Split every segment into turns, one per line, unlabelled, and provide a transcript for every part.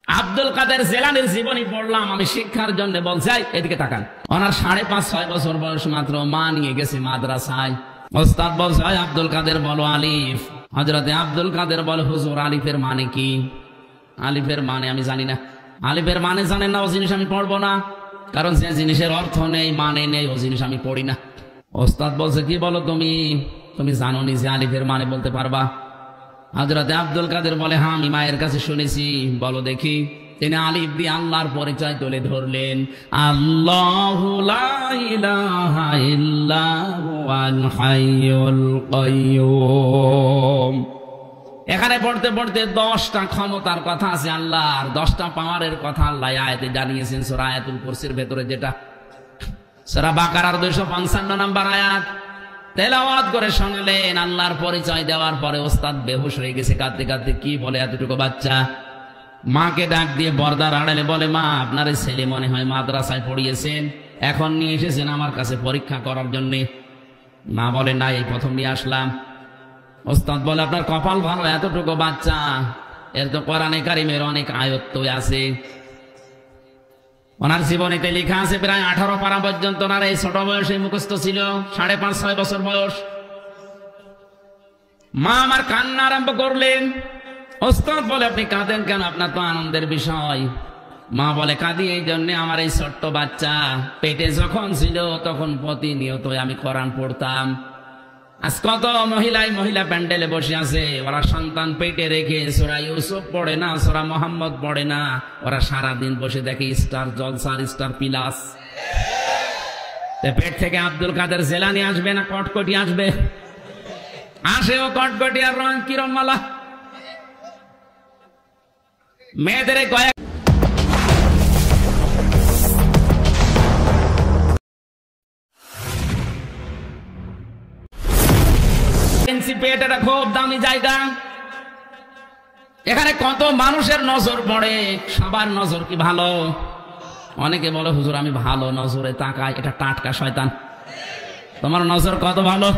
আব্দুল কাদের জিলানীর জীবনী পড়লাম আমি শিক্ষার জন্য, বলছে এদিকে তাকান। ওনার 5.5-6 বছর বয়স মাত্র, মা নিয়ে গেছে মাদ্রাসায়। ওস্তাদ বলছে আব্দুল কাদের বলো আলিফ। হযরতে আব্দুল কাদের বলে হুজুর আলিফের মানে কি? আলিফের মানে আমি জানি না। আলিফের মানে জানেন না, ও জিনিস আমি পড়বো না, কারণ যে জিনিসের অর্থ নেই মানে নেই ও জিনিস আমি পড়ি না। ওস্তাদ বলছে কি বলো তুমি, তুমি জানো নি যে আলিফের মানে বলতে পারবা? হযরতে আব্দুল কাদের বলে হ্যাঁ আমি মায়ের কাছে শুনেছি। বলো দেখি। তিনি আলিফ দিয়ে আল্লাহর পরিচয় তুলে ধরলেন, আল্লাহু লা ইলাহা ইল্লা হুয়াল হাইয়ুল কাইয়্যুম। এখানে পড়তে পড়তে 10টা ক্ষমতার কথা আছে আল্লাহর, 10টা পাওয়ারের কথা আল্লাহ আয়াতে জানিয়েছেন সূরা আয়াতুল কুরসির ভেতরে, যেটা সূরা বাকারার 255 নম্বর আয়াত। তেলাওয়াত করে শোনালেন। আল্লাহর পরিচয় দেওয়ার পরে ওস্তাদ বেহুশ হয়ে গেছে কাঁদতে কাঁদতে। কি বলে এতটুকু বাচ্চা? মাকে ডাক দিয়ে পর্দার আড়ালে বলে, মা আপনার ছেলে মনে হয় মাদ্রাসায় পড়িয়েছেন, এখন নিয়ে এসেছেন আমার কাছে পরীক্ষা করার জন্য। মা বলে না, এই প্রথম নিয়ে আসলাম। ওস্তাদ বলে আপনার কপাল ভালো, এতটুকু বাচ্চা, এর তো কোরআনে কারিমের অনেক আয়াত আছে। ওনার জীবনীতে লেখা আছে প্রায় 18 পারা পর্যন্ত ওনার এই ছোট বয়সে মুখস্থ ছিল, 5.5-6 বছর বয়স। মা আমার কান্না আরম্ভ করলেন। ওস্তাদ বলে আপনি কাঁদেন কেন, আপনার তো আনন্দের বিষয়। মা বলে কাঁদি এই জন্য, আমার এই ছোট্ট বাচ্চা পেটে যখন ছিল তখন প্রতিনিয়ত আমি কোরআন পড়তাম। আজ কত মহিলা প্যান্ডেলে বসে আছে, ওরা সন্তান পেটে রেখে সূরা ইউসুফ পড়ে না, সূরা মুহাম্মদ পড়ে না, ওরা সারাদিন বসে দেখে স্টার জলসার স্টার প্লাস। পেট থেকে আব্দুল কাদের জিলানী আসবে না কটকটি আসবে? আসেও কটকটি, আর রং কিরম মালা। মেয়েদের কয়েক পেট, এটা খুব দামি জায়গা। এখানে কত মানুষের নজর পড়ে, সবার নজর কি ভালো? অনেকে বলে হুজুর আমি ভালো নজরে তাকাই, এটা টাটকা শয়তান। তোমার নজর কত ভালো?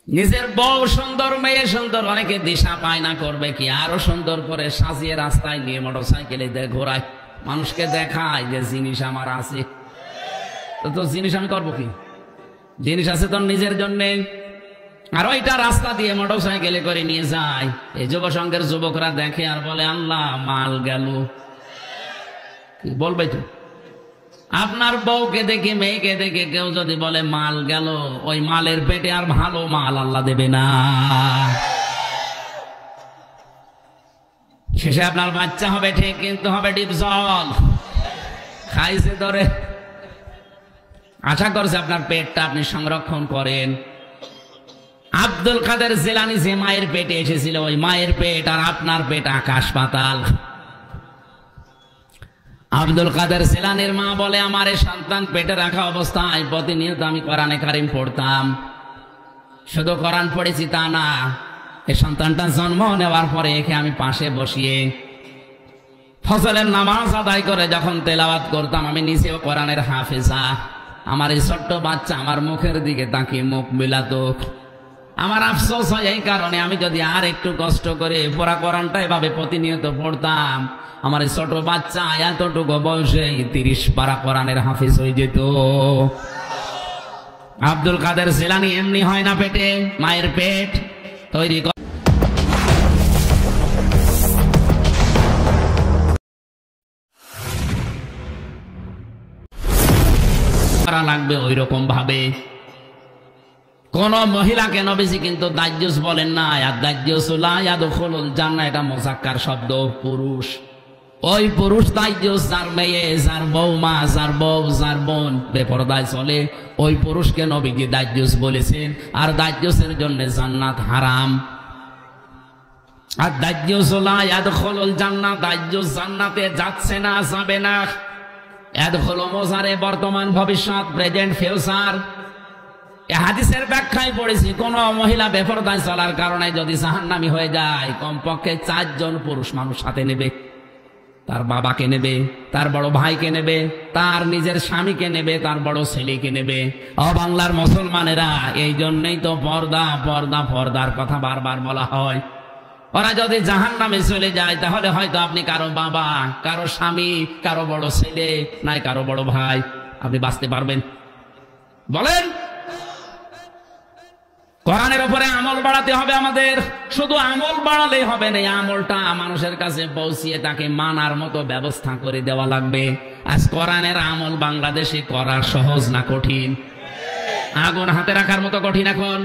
নিজের বউ সুন্দর, মেয়ে সুন্দর, অনেকে দিশা পায় না করবে কি, আরো সুন্দর করে সাজিয়ে রাস্তায় নিয়ে মোটরসাইকেলে ঘোরায়, মানুষকে দেখায় যে জিনিস আমার আছে। তো জিনিস আমি করবো কি? জিনিস আছে তোর নিজের জন্য। আর ওইটা রাস্তা দিয়ে মোটরসাইকেলে করে নিয়ে যায়। এই যুব সংঘের যুবকরা দেখে আর বলে আল্লাহ মাল গেল। বলবে তো আপনার বউকে দেখে মেয়েকে দেখে কেউ যদি বলে মাল গেল, ওই মালের পেটে আর ভালো মাল আল্লাহ দেবে না। শেষে আপনার বাচ্চা হবে ঠিক, কিন্তু হবে ডিপ জল, খাইছে ধরে। আশা করছে আপনার পেটটা আপনি সংরক্ষণ করেন। আব্দুল কাদের জিলানী যে মায়ের পেটে এসেছিল, ওই মায়ের পেট আর আপনার পেট আকাশ পাতাল। আব্দুল কাদের জিলানীর মা বলে আমার এই সন্তান পেটে রাখা অবস্থায় প্রতিনিয়ত আমি কোরআনে কারিম পড়তাম। শুধু কোরআন পড়েছি তা না, এই সন্তানটা জন্ম নেওয়ার পরে একে আমি পাশে বসিয়ে ফজরের নামাজ আদায় করে যখন তেলাওয়াত করতাম, আমি নিজেও কোরআনের হাফেজা। আমার এই ছোট্ট বাচ্চা আমার মুখের দিকে তাকিয়ে মুখ মিলাতো। আমার আফসোস হয় এই কারণে, আমি যদি আর একটু কষ্ট করে পুরা কোরআনটা এভাবে প্রতিনিয়ত পড়তাম, আমার এই ছোট বাচ্চা এতটুকু বয়সে 30 পারা কোরআনের হাফেজ হয়ে যেত। আব্দুল কাদের জিলানী এমনি হয় না, পেটে মায়ের পেট তৈরি করা লাগবে ওই রকম ভাবে। কোন মহিলাকে নবীজি কিন্তু দাজ্জুস বলেন না। আর দাজ্জুস লা ইয়াদখুলুল জান্নাহ, এটা মুযাক্কার শব্দ, পুরুষ। ওই পুরুষ দাজ্জুস যার মেয়ে, যার বৌমা, যার বউ, যার বোন বেপরদায় চলে, ওই পুরুষকে নবীজি দাজ্জুস বলেছেন। আর দাজ্জুসের জন্য জান্নাত হারাম। আর দাজ্জুস লা ইয়াদখুলুল জান্নাহ, দাজ্জুস জান্নাতে যাচ্ছে না, যাবে না। ইয়াদখুলু মুযারে বর্তমান ভবিষ্যৎ, প্রেজেন্ট ফিউচার। এই হাদিসের ব্যাখ্যায় পড়েছি, কোন মহিলা বেপরদায় চলার কারণে যদি জাহান্নামী হয়ে যায়, কমপক্ষে 4 জন পুরুষ মানুষ সাথে নেবে। তার বাবাকে নেবে, তার বড় ভাইকে নেবে, তার নিজের স্বামীকে নেবে, তার বড় ছেলেকে নেবে। ও বাংলার মুসলমানেরা, এই জন্যই তো পর্দা পর্দা পর্দার কথা বারবার বলা হয়। ওরা যদি জাহান্নামে চলে যায় তাহলে হয়তো আপনি কারো বাবা, কারো স্বামী, কারো বড় ছেলে, নাই কারো বড় ভাই, আপনি বাঁচতে পারবেন? বলেন। কোরআনের উপরে আমল বাড়াতে হবে আমাদের। শুধু আমল বাড়ালেই হবে না, আমলটা মানুষের কাছে পৌঁছিয়ে তাকে মানার মতো ব্যবস্থা করে দেওয়া লাগবে। আজ কোরআনের আমল বাংলাদেশে করা সহজ না কঠিন? আগুন হাতে রাখার মতো কঠিন। এখন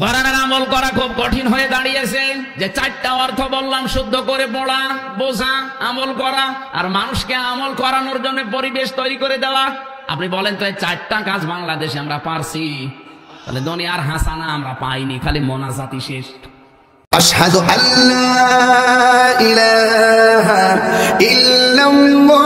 কোরআনের আমল করা খুব কঠিন হয়ে দাঁড়িয়েছে। যে চারটা অর্থ বললাম, শুদ্ধ করে পড়া, বোঝা, আমল করা, আর মানুষকে আমল করানোর জন্য পরিবেশ তৈরি করে দেওয়া। আপনি বলেন তো এই চারটা কাজ বাংলাদেশে আমরা পারছি? তাহলে দুনিয়ার হাসানা আমরা পাইনি, খালি মোনাজাতি শেষ।
আশহাদু আল্লা ইলাহা ইল্লাল্লাহ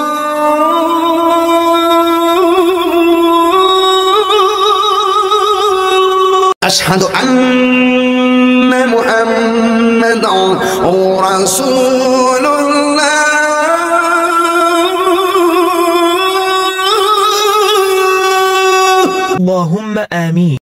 আশহাদু আন্না মুহাম্মাদান রাসূলুল্লাহ।
اللهم آمين.